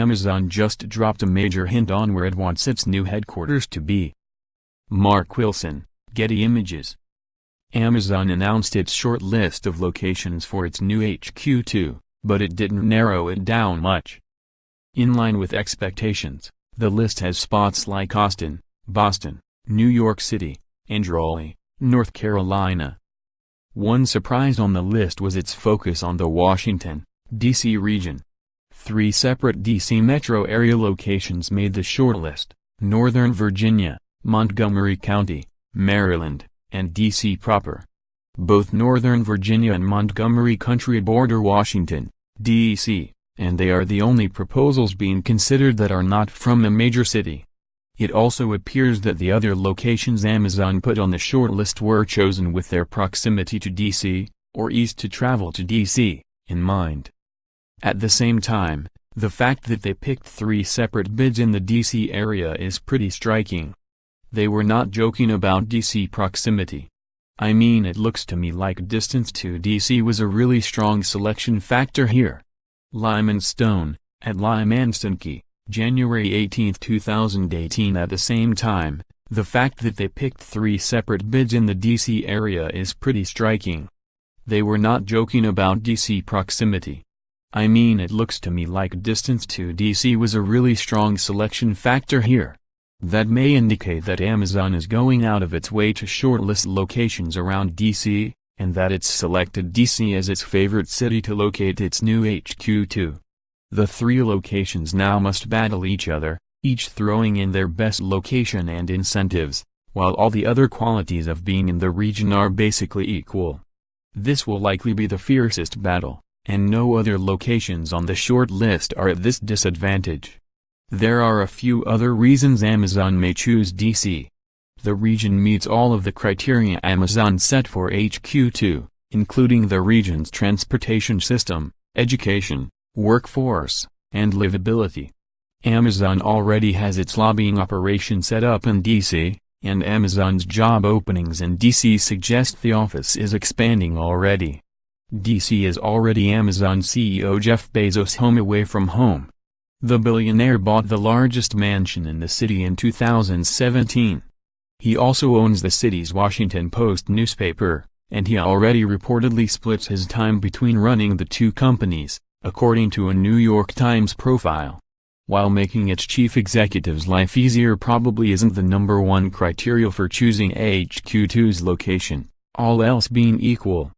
Amazon just dropped a major hint on where it wants its new headquarters to be. Mark Wilson, Getty Images. Amazon announced its short list of locations for its new HQ2, but it didn't narrow it down much. In line with expectations, the list has spots like Austin, Boston, New York City, and Raleigh, North Carolina. One surprise on the list was its focus on the Washington, D.C. region. 3 separate D.C. metro area locations made the shortlist: Northern Virginia, Montgomery County, Maryland, and D.C. proper. Both Northern Virginia and Montgomery County border Washington, D.C., and they are the only proposals being considered that are not from a major city. It also appears that the other locations Amazon put on the shortlist were chosen with their proximity to D.C., or ease to travel to D.C., in mind. At the same time, the fact that they picked 3 separate bids in the D.C. area is pretty striking. They were not joking about D.C. proximity. I mean, it looks to me like distance to D.C. was a really strong selection factor here. Lime & Stone, at Lime & Stonke, January 18, 2018. At the same time, the fact that they picked 3 separate bids in the D.C. area is pretty striking. They were not joking about D.C. proximity. I mean, it looks to me like distance to D.C. was a really strong selection factor here. That may indicate that Amazon is going out of its way to shortlist locations around D.C., and that it's selected D.C. as its favorite city to locate its new HQ2. The 3 locations now must battle each other, each throwing in their best location and incentives, while all the other qualities of being in the region are basically equal. This will likely be the fiercest battle, and no other locations on the short list are at this disadvantage. There are a few other reasons Amazon may choose D.C. The region meets all of the criteria Amazon set for HQ2, including the region's transportation system, education, workforce, and livability. Amazon already has its lobbying operation set up in D.C., and Amazon's job openings in D.C. suggest the office is expanding already. D.C. is already Amazon CEO Jeff Bezos' home away from home. The billionaire bought the largest mansion in the city in 2017. He also owns the city's Washington Post newspaper, and he already reportedly splits his time between running the 2 companies, according to a New York Times profile. While making its chief executive's life easier probably isn't the #1 criteria for choosing HQ2's location, all else being equal,